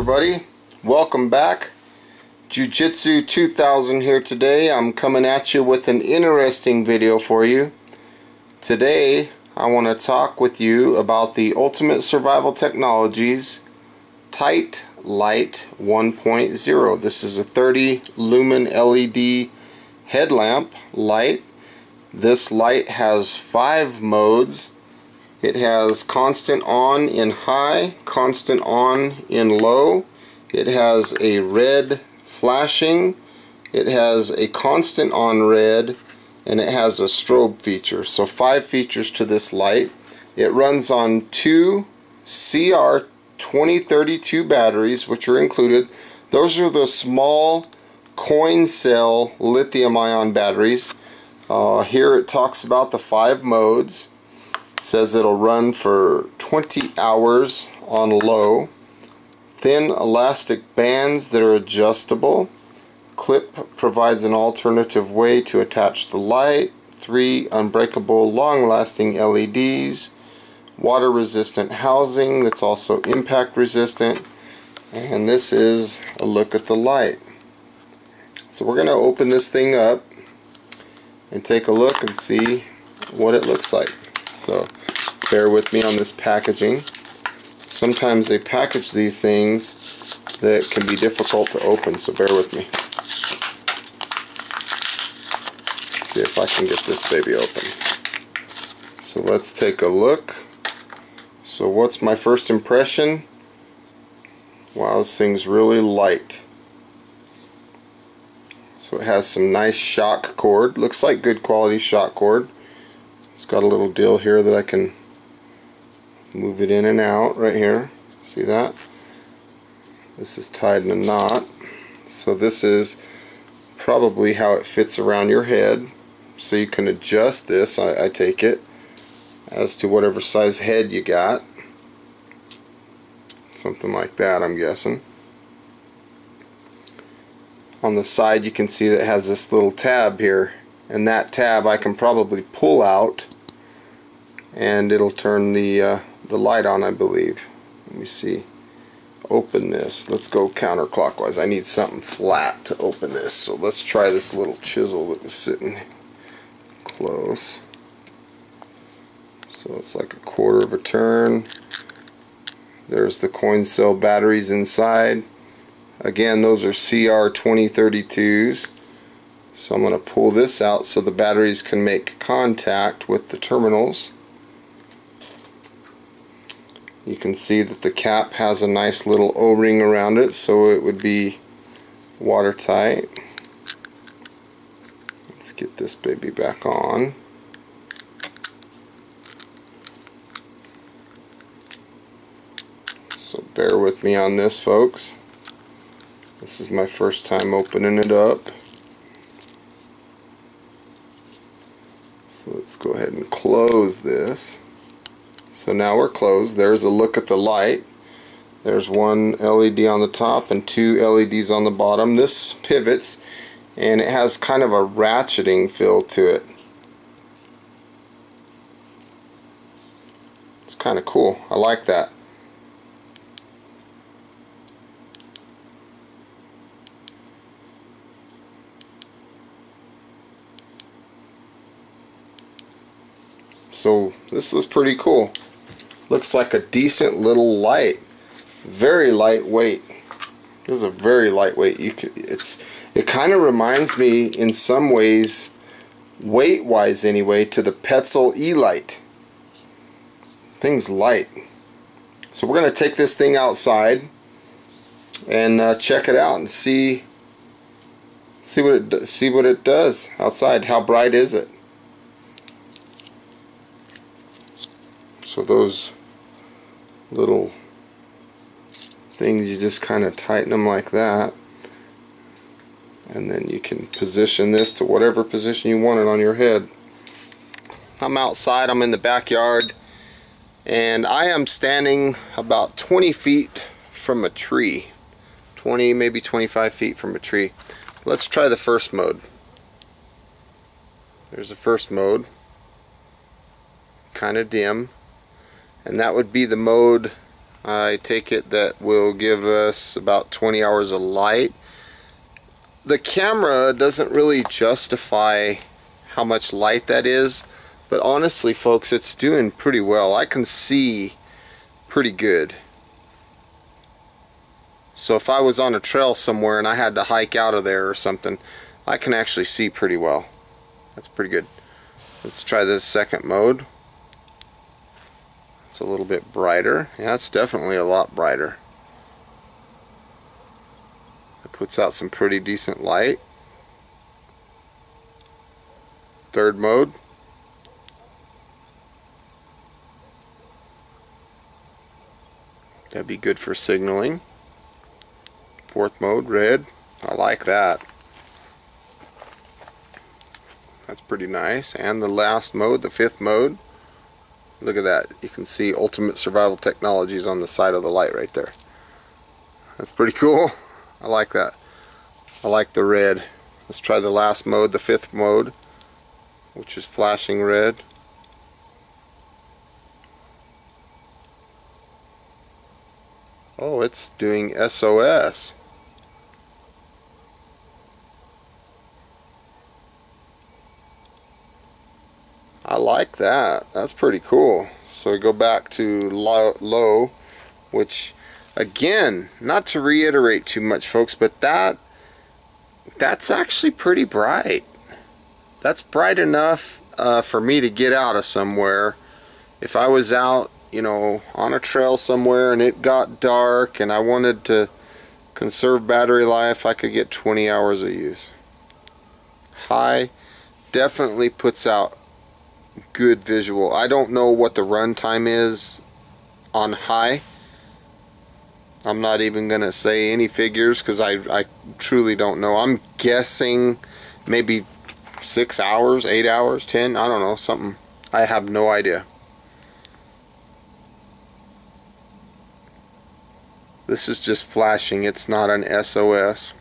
everybody, welcome back. Jiu-Jitsu 2000 here today. I'm coming at you with an interesting video for you. Today I want to talk with you about the Ultimate Survival Technologies Tight Light 1.0. This is a 30 lumen LED headlamp light. This light has 5 modes. It has constant on in high, constant on in low. It has a red flashing. It has a constant on red, and it has a strobe feature. So 5 features to this light. It runs on 2 CR2032 batteries, which are included. Those are the small coin cell lithium ion batteries. Here it talks about the 5 modes. Says it'll run for 20 hours on low. Thin elastic bands that are adjustable. Clip provides an alternative way to attach the light. 3 unbreakable long-lasting LEDs. Water resistant housing that's also impact resistant. And this is a look at the light. So we're going to open this thing up and take a look and see what it looks like. So bear with me on this packaging. Sometimes they package these things that can be difficult to open, so bear with me. Let's see if I can get this baby open. So let's take a look. So what's my first impression? Wow, this thing's really light. So it has some nice shock cord. Looks like good quality shock cord. It's got a little deal here that I can move it in and out right here. See that? This is tied in a knot. So this is probably how it fits around your head. So you can adjust this, I take it, as to whatever size head you got. Something like that, I'm guessing. On the side you can see that it has this little tab here. And that tab I can probably pull out and it'll turn the light on, I believe. Let me see. Open this. Let's go counterclockwise. I need something flat to open this. So let's try this little chisel that was sitting close. So it's like a quarter of a turn. There's the coin cell batteries inside. Again, those are CR2032s. So I'm going to pull this out so the batteries can make contact with the terminals. You can see that the cap has a nice little O-ring around it, so it would be watertight. Let's get this baby back on. So bear with me on this, folks. This is my first time opening it up. So let's go ahead and close this. So now we're closed. There's a look at the light. There's one LED on the top and 2 LEDs on the bottom. This pivots and it has kind of a ratcheting feel to it. It's kind of cool. I like that. So this is pretty cool. Looks like a decent little light. Very lightweight. This is a very lightweight. It kind of reminds me in some ways, weight-wise anyway, to the Petzl E-Light. Thing's light. So we're going to take this thing outside and check it out and see what it does outside. How bright is it? So those little things, you just kind of tighten them like that, and then you can position this to whatever position you want it on your head. I'm outside, I'm in the backyard, and I am standing about 20 feet from a tree. 20, maybe 25 feet from a tree. Let's try the first mode. There's the first mode. Kind of dim. And that would be the mode I take it that will give us about 20 hours of light. The camera doesn't really justify how much light that is, but honestly folks, it's doing pretty well. I can see pretty good. So if I was on a trail somewhere and I had to hike out of there or something, I can actually see pretty well. That's pretty good. Let's try this second mode. It's a little bit brighter. Yeah, it's definitely a lot brighter. It puts out some pretty decent light. Third mode. That'd be good for signaling. Fourth mode, red. I like that. That's pretty nice. And the last mode, the fifth mode. Look at that. You can see Ultimate Survival Technologies on the side of the light right there. That's pretty cool. I like that. I like the red. Let's try the last mode, the fifth mode, which is flashing red. Oh, it's doing SOS. I like that. That's pretty cool. So we go back to low, which again, not to reiterate too much folks, but that's actually pretty bright. That's bright enough for me to get out of somewhere. If I was out, you know, on a trail somewhere and it got dark and I wanted to conserve battery life, I could get 20 hours of use. High definitely puts out good visual. I don't know what the run time is on high. I'm not even gonna say any figures because I truly don't know. I'm guessing maybe 6 hours, 8 hours, 10, I don't know, something. I have no idea. This is just flashing, it's not an SOS.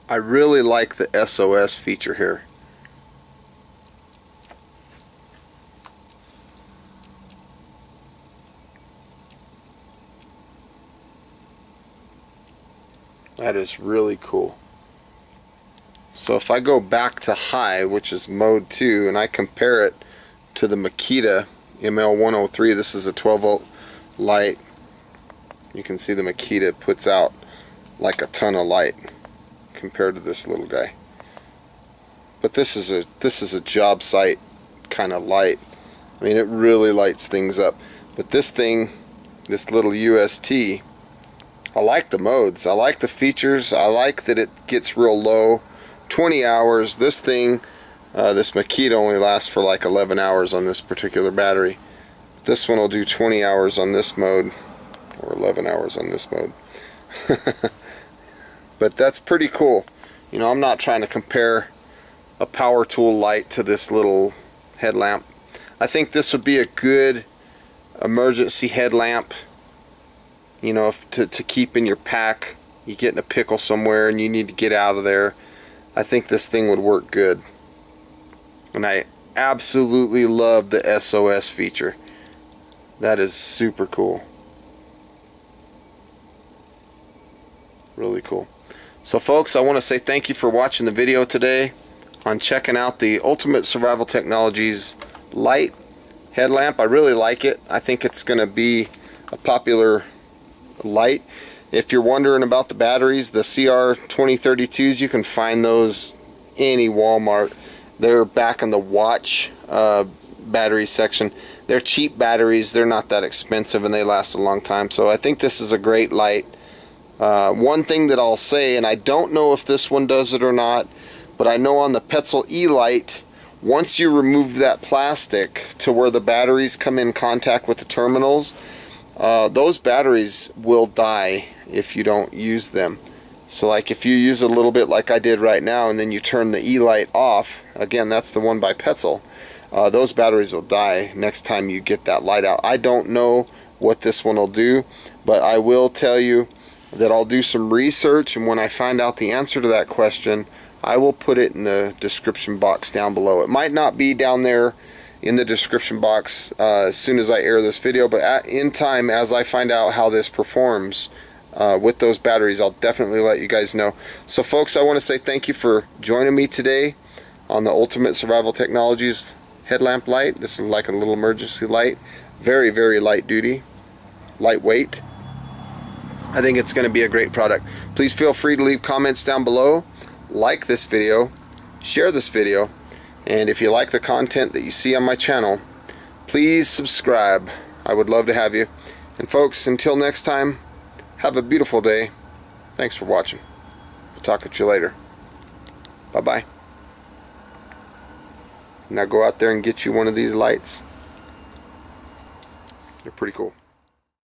I really like the SOS feature here. That is really cool. So if I go back to high, which is mode 2, and I compare it to the Makita ML103, this is a 12 volt light. You can see the Makita puts out like a ton of light compared to this little guy. But this is a job site kind of light. I mean, it really lights things up. But this thing, this little UST, I like the modes. I like the features. I like that it gets real low. 20 hours. This thing, this Makita only lasts for like 11 hours on this particular battery. This one will do 20 hours on this mode, or 11 hours on this mode. But that's pretty cool. You know, I'm not trying to compare a power tool light to this little headlamp. I think this would be a good emergency headlamp, you know, to keep in your pack. You get in a pickle somewhere and you need to get out of there. I think this thing would work good. And I absolutely love the SOS feature. That is super cool. Really cool. So folks, I want to say thank you for watching the video today on checking out the Ultimate Survival Technologies light headlamp. I really like it. I think it's going to be a popular light. If you're wondering about the batteries, the CR2032s, you can find those any Walmart. They're back in the watch battery section. They're cheap batteries. They're not that expensive and they last a long time. So I think this is a great light. One thing that I'll say, and I don't know if this one does it or not, but I know on the Petzl E-Light, once you remove that plastic to where the batteries come in contact with the terminals, those batteries will die if you don't use them. So like if you use a little bit like I did right now and then you turn the E-Light off, again that's the one by Petzl, those batteries will die next time you get that light out. I don't know what this one will do, but I will tell you that I'll do some research, and when I find out the answer to that question, I will put it in the description box down below. It might not be down there in the description box as soon as I air this video, but in time, as I find out how this performs with those batteries, I'll definitely let you guys know. So folks, I want to say thank you for joining me today on the Ultimate Survival Technologies headlamp light. This is like a little emergency light. Very, very light duty, lightweight. I think it's going to be a great product. Please feel free to leave comments down below, like this video, share this video, and if you like the content that you see on my channel, please subscribe. I would love to have you. And folks, until next time, have a beautiful day. Thanks for watching. We'll talk at you later. Bye-bye. Now go out there and get you one of these lights. They're pretty cool.